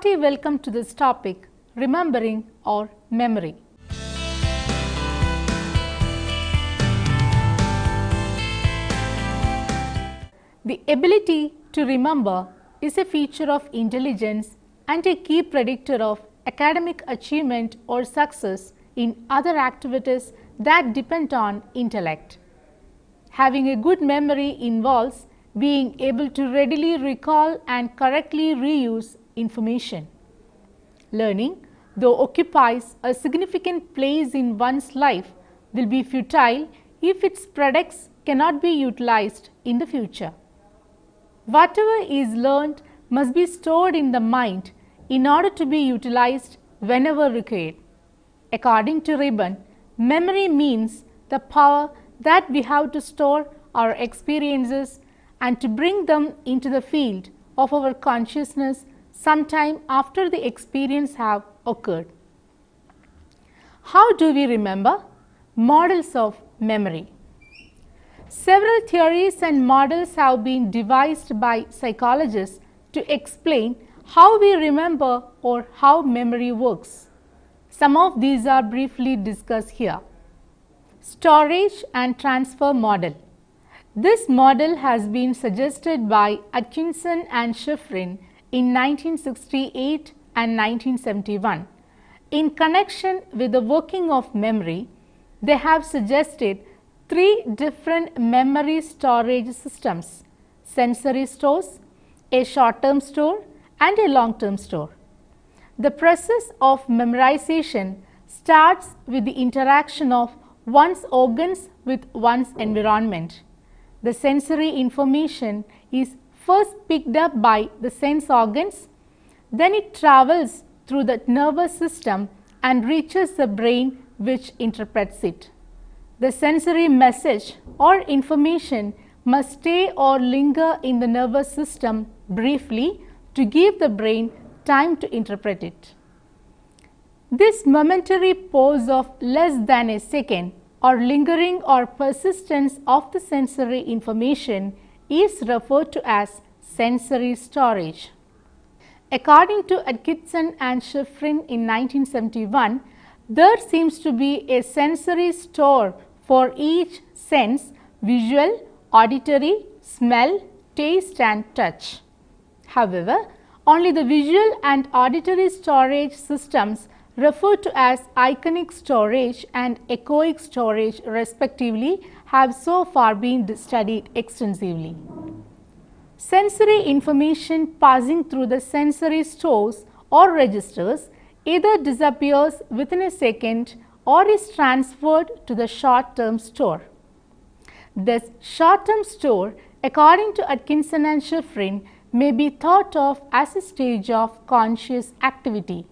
hearty welcome to this topic, remembering or memory. The ability to remember is a feature of intelligence and a key predictor of academic achievement or success in other activities that depend on intellect. Having a good memory involves being able to readily recall and correctly reuse information. Learning, though occupies a significant place in one's life, will be futile if its products cannot be utilized in the future. Whatever is learned must be stored in the mind in order to be utilized whenever required. According to Ribbon, memory means the power that we have to store our experiences and to bring them into the field of our consciousness sometime after the experience have occurred. How do we remember? Models of memory. Several theories and models have been devised by psychologists to explain how we remember or how memory works. Some of these are briefly discussed here. Storage and transfer model. This model has been suggested by Atkinson and Shiffrin in 1968 and 1971. In connection with the working of memory, they have suggested three different memory storage systems: sensory stores, a short-term store and a long-term store. The process of memorization starts with the interaction of one's organs with one's environment. The sensory information is first picked up by the sense organs, then it travels through the nervous system and reaches the brain, which interprets it. The sensory message or information must stay or linger in the nervous system briefly to give the brain time to interpret it. This momentary pause of less than a second or lingering or persistence of the sensory information is referred to as sensory storage. According to Atkinson and Shiffrin in 1971, there seems to be a sensory store for each sense: visual, auditory, smell, taste and touch. However, only the visual and auditory storage systems referred to as iconic storage and echoic storage respectively have so far been studied extensively. Sensory information passing through the sensory stores or registers either disappears within a second or is transferred to the short-term store. This short-term store, according to Atkinson and Shiffrin, may be thought of as a stage of conscious activity.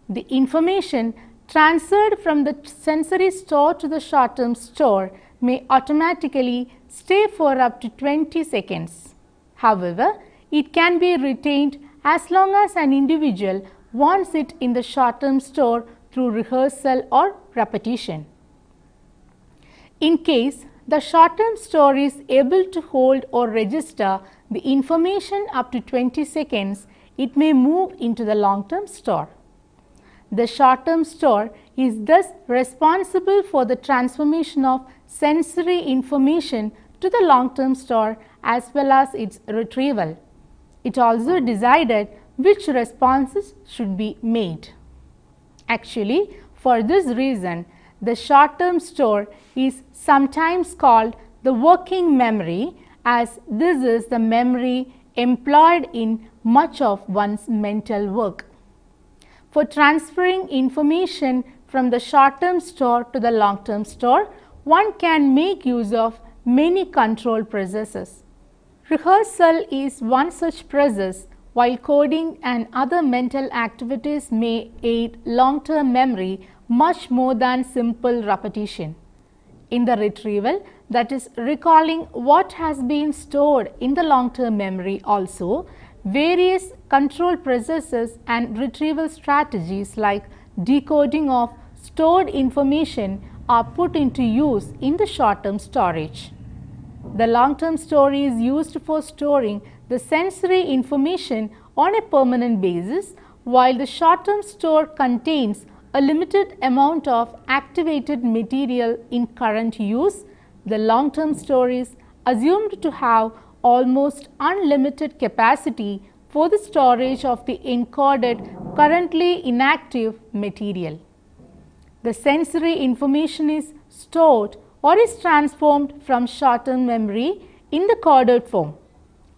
The information transferred from the sensory store to the short-term store may automatically stay for up to 20 seconds. However, it can be retained as long as an individual wants it in the short-term store through rehearsal or repetition. In case the short-term store is able to hold or register the information up to 20 seconds, it may move into the long-term store. The short-term store is thus responsible for the transformation of sensory information to the long-term store as well as its retrieval. It also decided which responses should be made. Actually, for this reason, the short-term store is sometimes called the working memory, as this is the memory employed in much of one's mental work. For transferring information from the short-term store to the long-term store, one can make use of many control processes. Rehearsal is one such process, while coding and other mental activities may aid long-term memory much more than simple repetition. In the retrieval, that is recalling what has been stored in the long-term memory also, various control processes and retrieval strategies like decoding of stored information are put into use in the short-term storage. The long-term story is used for storing the sensory information on a permanent basis, while the short-term store contains a limited amount of activated material in current use. The long-term store is assumed to have almost unlimited capacity for the storage of the encoded currently inactive material. The sensory information is stored or is transformed from short-term memory in the coded form.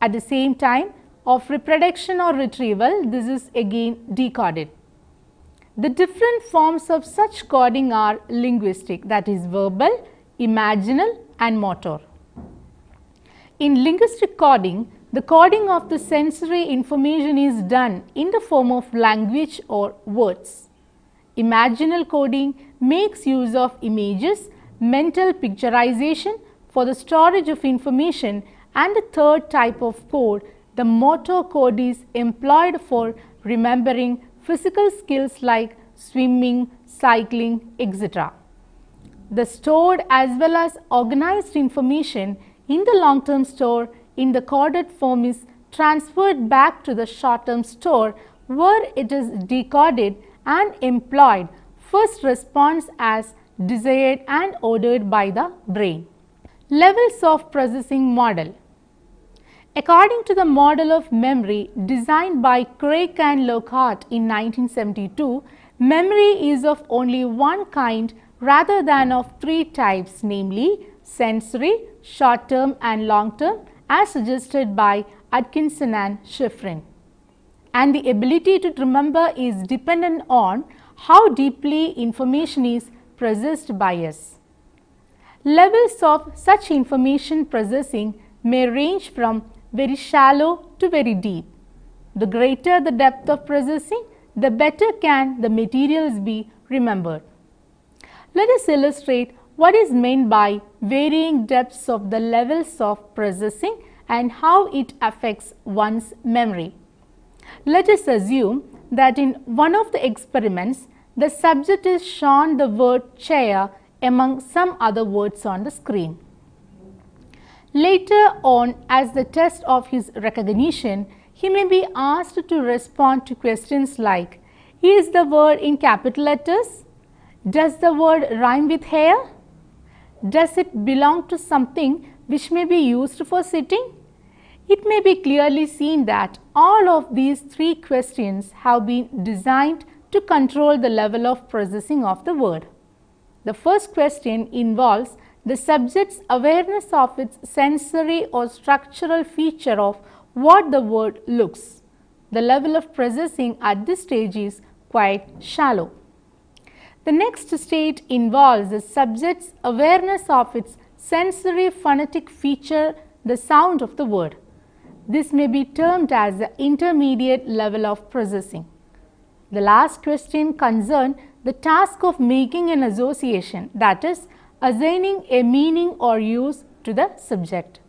At the same time of reproduction or retrieval, this is again decoded. The different forms of such coding are linguistic, that is verbal, imaginal and motor. In linguistic coding, the coding of the sensory information is done in the form of language or words. Imaginal coding makes use of images, mental picturization for the storage of information, and the third type of code, the motor code, is employed for remembering physical skills like swimming, cycling, etc. The stored as well as organized information in the long-term store in the coded form is transferred back to the short-term store, where it is decoded and employed. First response as desired and ordered by the brain. Levels of processing model. According to the model of memory designed by Craig and Lockhart in 1972, memory is of only one kind rather than of three types, namely sensory, short-term and long-term, as suggested by Atkinson and Shiffrin. And the ability to remember is dependent on how deeply information is processed by us. Levels of such information processing may range from very shallow to very deep. The greater the depth of processing, the better can the materials be remembered. Let us illustrate what is meant by varying depths of the levels of processing and how it affects one's memory. Let us assume that in one of the experiments, the subject is shown the word chair among some other words on the screen. Later on, as the test of his recognition, he may be asked to respond to questions like, is the word in capital letters? Does the word rhyme with hair? Does it belong to something which may be used for sitting? It may be clearly seen that all of these three questions have been designed to control the level of processing of the word. The first question involves the subject's awareness of its sensory or structural feature of what the word looks. The level of processing at this stage is quite shallow. The next stage involves the subject's awareness of its sensory phonetic feature, the sound of the word. This may be termed as the intermediate level of processing. The last question concerns the task of making an association, that is, assigning a meaning or use to the subject.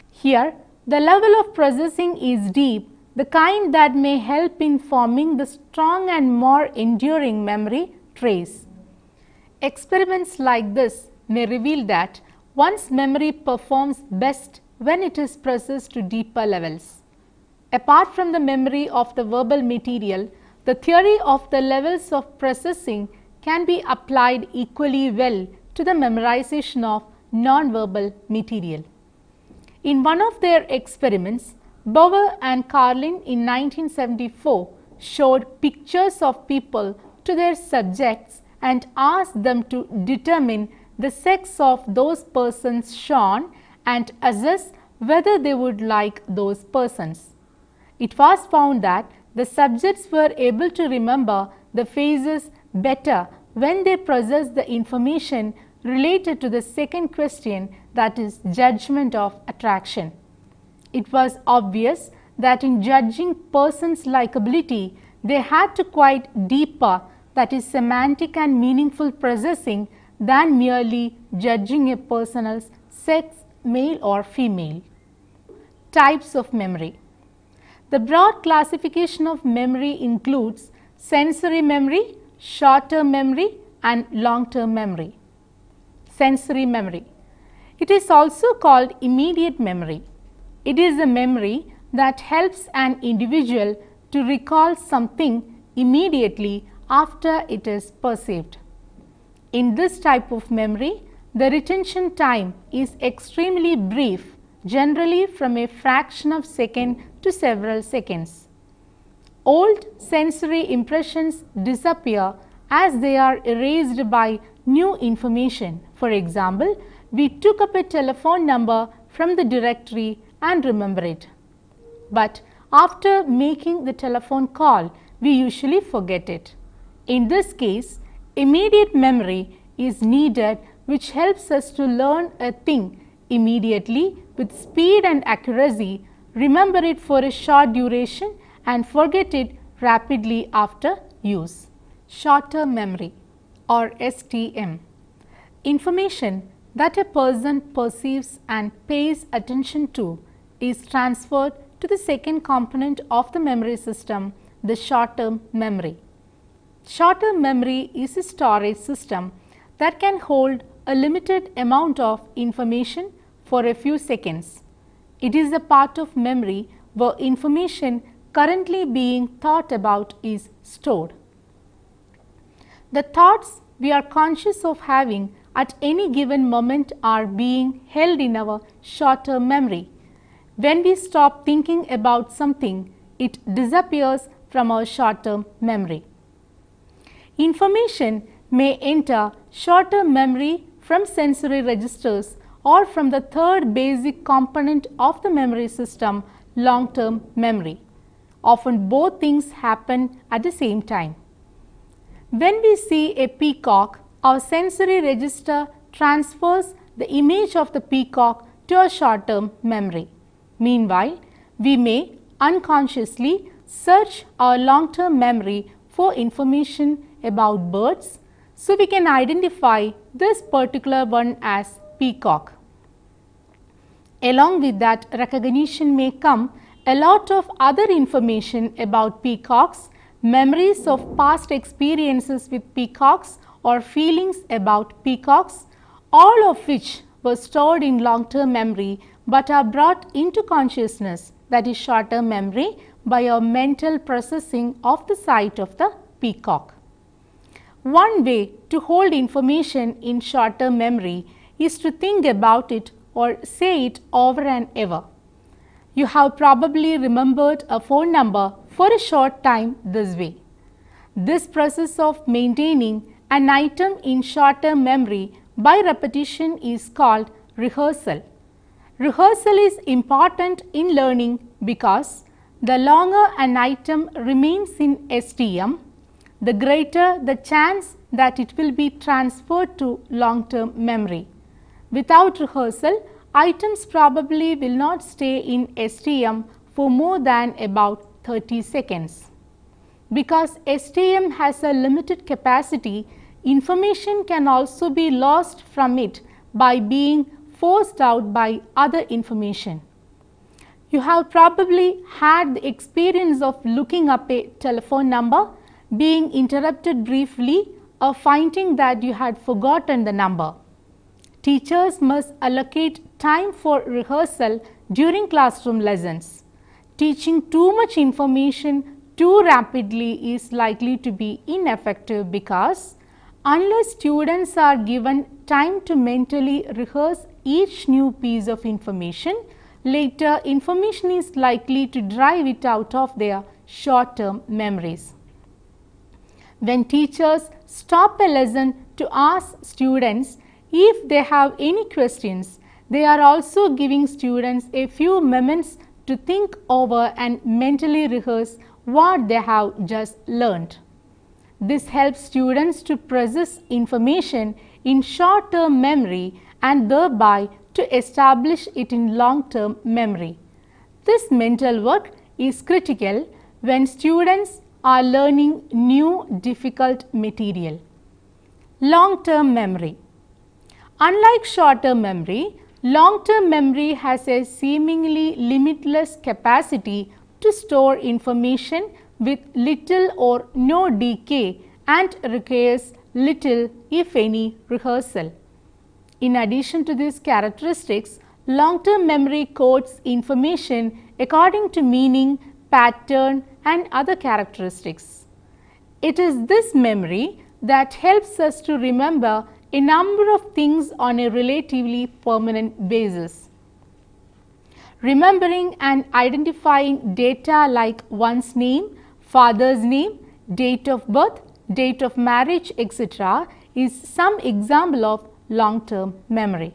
Here, the level of processing is deep, the kind that may help in forming the strong and more enduring memory trace. Experiments like this may reveal that one's memory performs best when it is processed to deeper levels. Apart from the memory of the verbal material, the theory of the levels of processing can be applied equally well to the memorization of non-verbal material. In one of their experiments, Bauer and Carlin in 1974 showed pictures of people to their subjects and asked them to determine the sex of those persons shown and assess whether they would like those persons. It was found that the subjects were able to remember the faces better when they processed the information related to the second question, that is judgment of attraction. It was obvious that in judging persons' likability, they had to quite deeper, that is semantic and meaningful processing than merely judging a person's sex, male or female. Types of memory. The broad classification of memory includes sensory memory, short-term memory and long-term memory. Sensory memory. It is also called immediate memory. It is a memory that helps an individual to recall something immediately after it is perceived. In this type of memory, the retention time is extremely brief, generally from a fraction of a second to several seconds. Old sensory impressions disappear as they are erased by new information. For example, we took up a telephone number from the directory and remember it. But after making the telephone call, we usually forget it. In this case, immediate memory is needed, which helps us to learn a thing immediately with speed and accuracy, remember it for a short duration and forget it rapidly after use. Short-term memory or STM. Information that a person perceives and pays attention to is transferred to the second component of the memory system, the short-term memory. Short-term memory is a storage system that can hold a limited amount of information for a few seconds. It is a part of memory where information currently being thought about is stored. The thoughts we are conscious of having at any given moment are being held in our short-term memory. When we stop thinking about something, it disappears from our short-term memory. Information may enter short-term memory from sensory registers or from the third basic component of the memory system, long-term memory. Often both things happen at the same time. When we see a peacock, our sensory register transfers the image of the peacock to our short-term memory. Meanwhile, we may unconsciously search our long-term memory for information about birds, so we can identify this particular one as peacock. Along with that recognition may come a lot of other information about peacocks, memories of past experiences with peacocks or feelings about peacocks, all of which were stored in long-term memory but are brought into consciousness, that is short-term memory, by our mental processing of the sight of the peacock. One way to hold information in short-term memory is to think about it or say it over and over. You have probably remembered a phone number for a short time this way. This process of maintaining an item in short-term memory by repetition is called rehearsal. Rehearsal is important in learning because the longer an item remains in STM, the greater the chance that it will be transferred to long-term memory. Without rehearsal, items probably will not stay in STM for more than about 30 seconds. Because STM has a limited capacity, information can also be lost from it by being forced out by other information. You have probably had the experience of looking up a telephone number, being interrupted briefly, or finding that you had forgotten the number. Teachers must allocate time for rehearsal during classroom lessons. Teaching too much information too rapidly is likely to be ineffective because unless students are given time to mentally rehearse each new piece of information, later information is likely to drive it out of their short-term memories. When teachers stop a lesson to ask students if they have any questions, they are also giving students a few moments to think over and mentally rehearse what they have just learned. This helps students to process information in short-term memory and thereby to establish it in long-term memory. This mental work is critical when students are learning new difficult material. Long-term memory. Unlike short-term memory, long-term memory has a seemingly limitless capacity to store information with little or no decay and requires little, if any, rehearsal. In addition to these characteristics, long-term memory codes information according to meaning, pattern, and other characteristics. It is this memory that helps us to remember a number of things on a relatively permanent basis. Remembering and identifying data like one's name, father's name, date of birth, date of marriage, etc. is some example of long-term memory.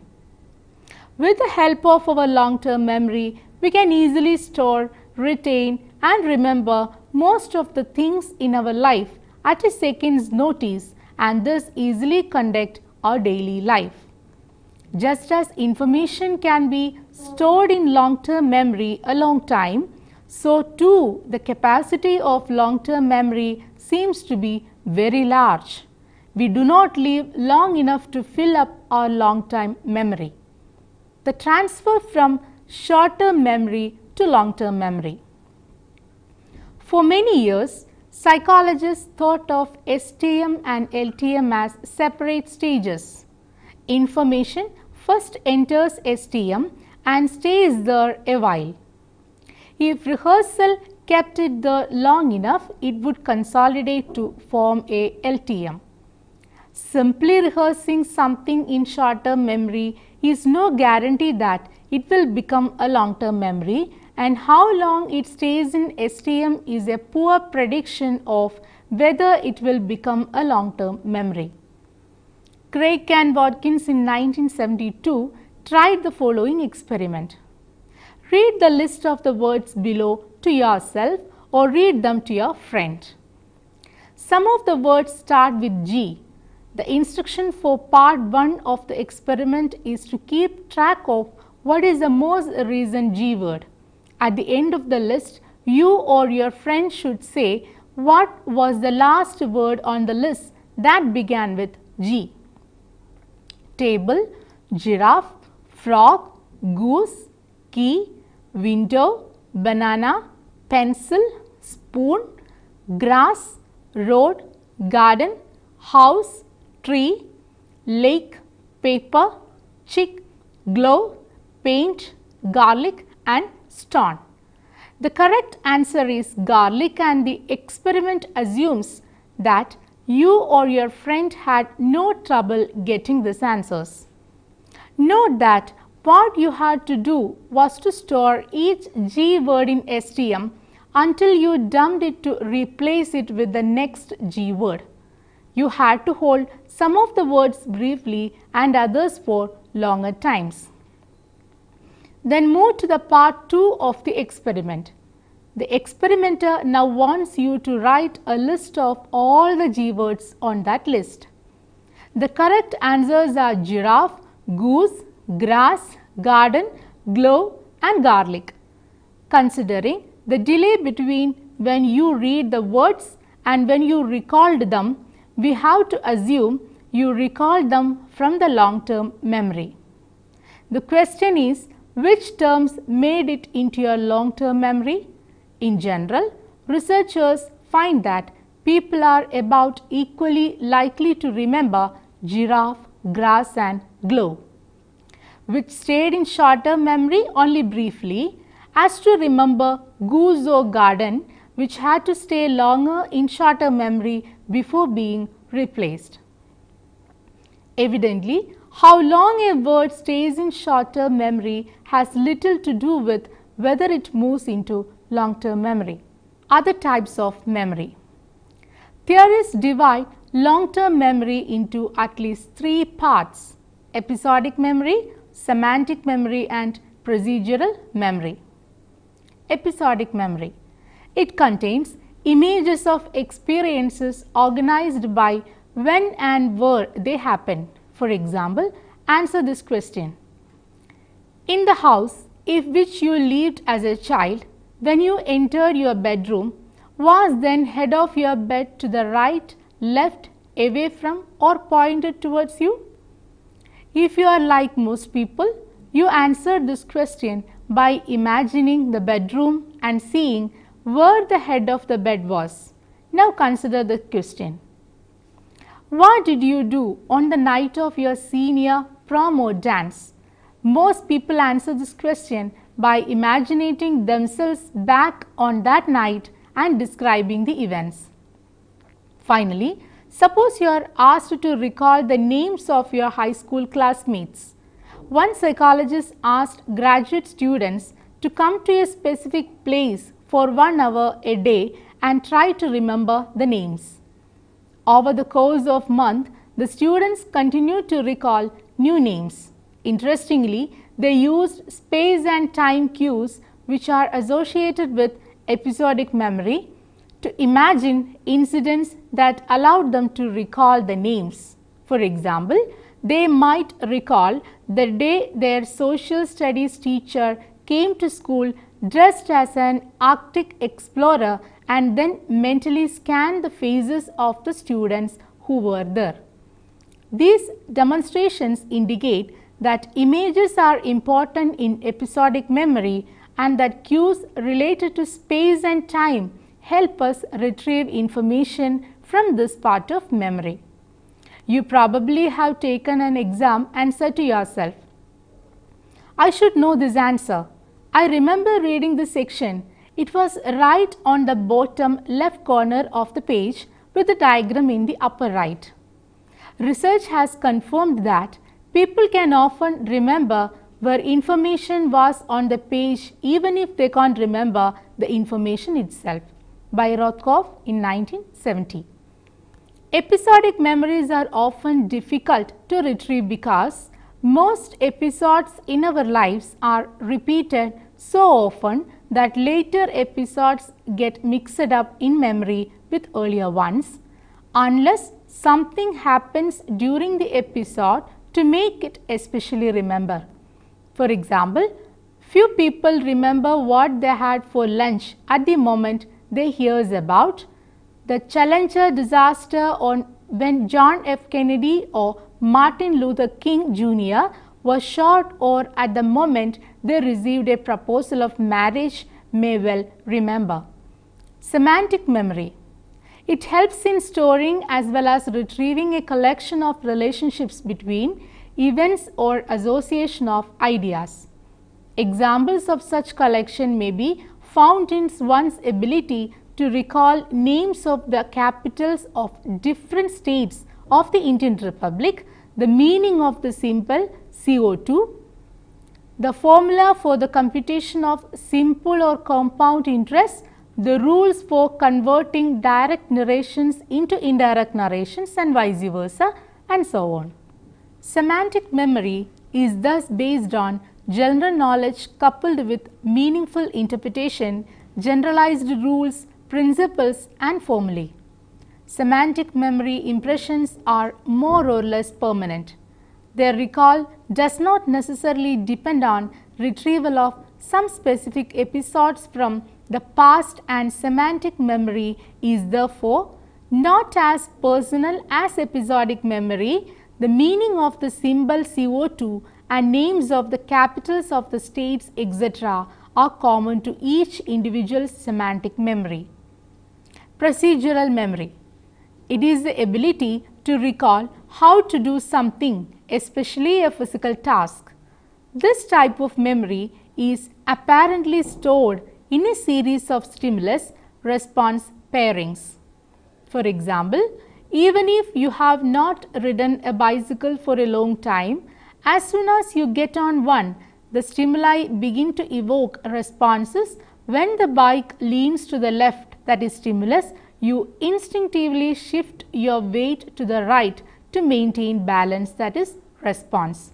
With the help of our long-term memory, we can easily store, retain and remember most of the things in our life at a second's notice and thus easily conduct our daily life. Just as information can be stored in long-term memory a long time, so too the capacity of long-term memory seems to be very large. We do not live long enough to fill up our long-term memory. The transfer from short-term memory to long-term memory. For many years, psychologists thought of STM and LTM as separate stages. Information first enters STM and stays there a while. If rehearsal kept it there long enough, it would consolidate to form a LTM. Simply rehearsing something in short-term memory is no guarantee that it will become a long-term memory, and how long it stays in STM is a poor prediction of whether it will become a long-term memory. Craig and Watkins in 1972 tried the following experiment. Read the list of the words below to yourself or read them to your friend. Some of the words start with G. The instruction for part 1 of the experiment is to keep track of what is the most recent G word. At the end of the list, you or your friend should say what was the last word on the list that began with G. Table, giraffe, frog, goose, key, window, banana, pencil, spoon, grass, road, garden, house, tree, lake, paper, chick, glove, paint, garlic and stone. The correct answer is garlic, and the experiment assumes that you or your friend had no trouble getting these answers. Note that what you had to do was to store each G word in STM until you dumped it to replace it with the next G word. You had to hold some of the words briefly and others for longer times. Then move to the part 2 of the experiment. The experimenter now wants you to write a list of all the G words on that list. The correct answers are giraffe, goose, grass, garden, glove and garlic. Considering the delay between when you read the words and when you recalled them, we have to assume you recalled them from the long-term memory. The question is, which terms made it into your long-term memory? In general, researchers find that people are about equally likely to remember giraffe, grass and glove, which stayed in short-term memory only briefly, as to remember goose or garden, which had to stay longer in short-term memory before being replaced. Evidently, how long a word stays in short-term memory has little to do with whether it moves into long-term memory. Other types of memory. Theorists divide long-term memory into at least 3 parts: episodic memory, semantic memory and procedural memory. Episodic memory. It contains images of experiences organized by when and where they happen. For example, answer this question. In the house in which you lived as a child, when you entered your bedroom, was then head of your bed to the right, left, away from or pointed towards you? If you are like most people, you answered this question by imagining the bedroom and seeing where the head of the bed was. Now consider the question. What did you do on the night of your senior prom or dance? Most people answer this question by imagining themselves back on that night and describing the events. Finally, suppose you are asked to recall the names of your high school classmates. One psychologist asked graduate students to come to a specific place for 1 hour a day and try to remember the names. Over the course of a month, the students continued to recall new names. Interestingly, they used space and time cues which are associated with episodic memory to imagine incidents that allowed them to recall the names. For example, they might recall the day their social studies teacher came to school dressed as an Arctic explorer and then mentally scan the faces of the students who were there. These demonstrations indicate that images are important in episodic memory and that cues related to space and time help us retrieve information from this part of memory. You probably have taken an exam and said to yourself, I should know this answer. I remember reading this section. It was right on the bottom left corner of the page with the diagram in the upper right. Research has confirmed that people can often remember where information was on the page even if they can't remember the information itself. By Rothkopf in 1970. Episodic memories are often difficult to retrieve because most episodes in our lives are repeated so often that later episodes get mixed up in memory with earlier ones, unless something happens during the episode to make it especially remember. For example, few people remember what they had for lunch at the moment they hears about the Challenger disaster on when John F. Kennedy or Martin Luther King Jr. was shot, or at the moment they received a proposal of marriage may well remember. Semantic memory. It helps in storing as well as retrieving a collection of relationships between events or association of ideas. Examples of such collection may be found in one's ability to recall names of the capitals of different states of the Indian Republic, the meaning of the symbol CO2, the formula for the computation of simple or compound interest, the rules for converting direct narrations into indirect narrations and vice versa, and so on. Semantic memory is thus based on general knowledge coupled with meaningful interpretation, generalized rules, principles and formulae. Semantic memory impressions are more or less permanent. Their recall does not necessarily depend on retrieval of some specific episodes from the past, and semantic memory is therefore not as personal as episodic memory. The meaning of the symbol CO2 and names of the capitals of the states etc. are common to each individual semantic memory. Procedural memory. It is the ability to recall how to do something, especially a physical task. This type of memory is apparently stored in a series of stimulus-response pairings. For example, even if you have not ridden a bicycle for a long time, as soon as you get on one, the stimuli begin to evoke responses. When the bike leans to the left, that is stimulus, you instinctively shift your weight to the right to maintain balance, that is response.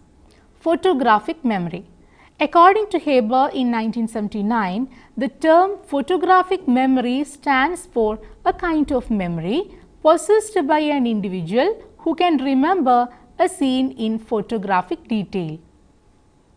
Photographic memory. According to Haber in 1979, the term photographic memory stands for a kind of memory possessed by an individual who can remember a scene in photographic detail.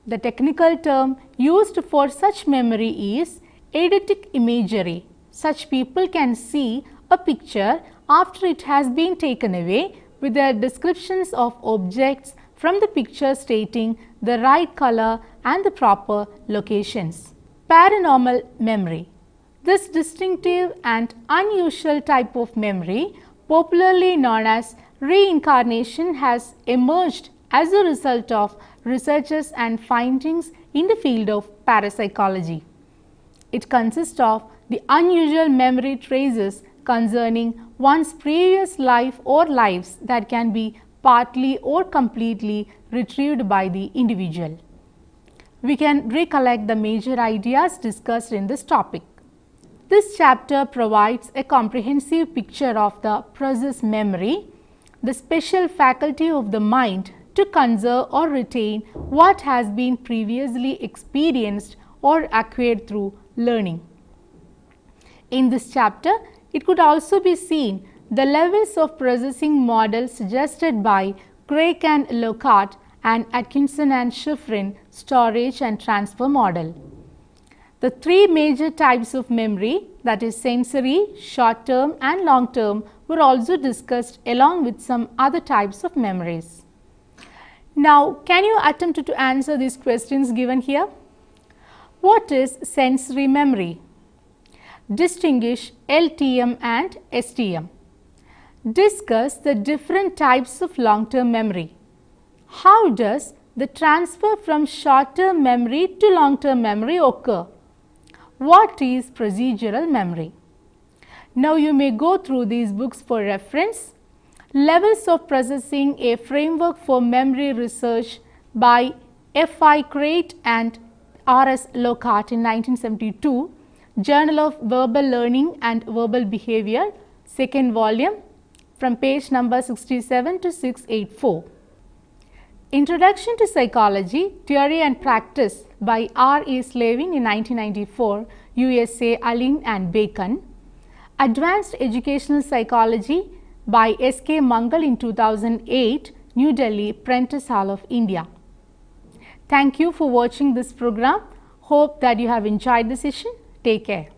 The technical term used for such memory is eidetic imagery. Such people can see a picture after it has been taken away with the descriptions of objects from the picture stating the right color and the proper locations. Paranormal memory. This distinctive and unusual type of memory, popularly known as reincarnation, has emerged as a result of researches and findings in the field of parapsychology. It consists of the unusual memory traces concerning one's previous life or lives that can be partly or completely retrieved by the individual. We can recollect the major ideas discussed in this topic. This chapter provides a comprehensive picture of the process memory, the special faculty of the mind to conserve or retain what has been previously experienced or acquired through learning. In this chapter, it could also be seen the levels of processing model suggested by Craig and Lockhart and Atkinson and Shiffrin storage and transfer model. The three major types of memory, that is sensory, short term and long term, were also discussed along with some other types of memories. Now, can you attempt to answer these questions given here? What is sensory memory? Distinguish LTM and STM. Discuss the different types of long-term memory. How does the transfer from short-term memory to long-term memory occur? What is procedural memory? Now, you may go through these books for reference. Levels of Processing, a Framework for Memory Research by F.I. Craig and R.S. Lockhart in 1972, Journal of Verbal Learning and Verbal Behavior, 2nd volume, from page number 67 to 684. Introduction to Psychology, Theory and Practice by R.E. Slavin in 1994, USA, Allin and Bacon. Advanced Educational Psychology by S.K. Mangal in 2008, New Delhi, Prentice Hall of India. Thank you for watching this program. Hope that you have enjoyed the session. Take care.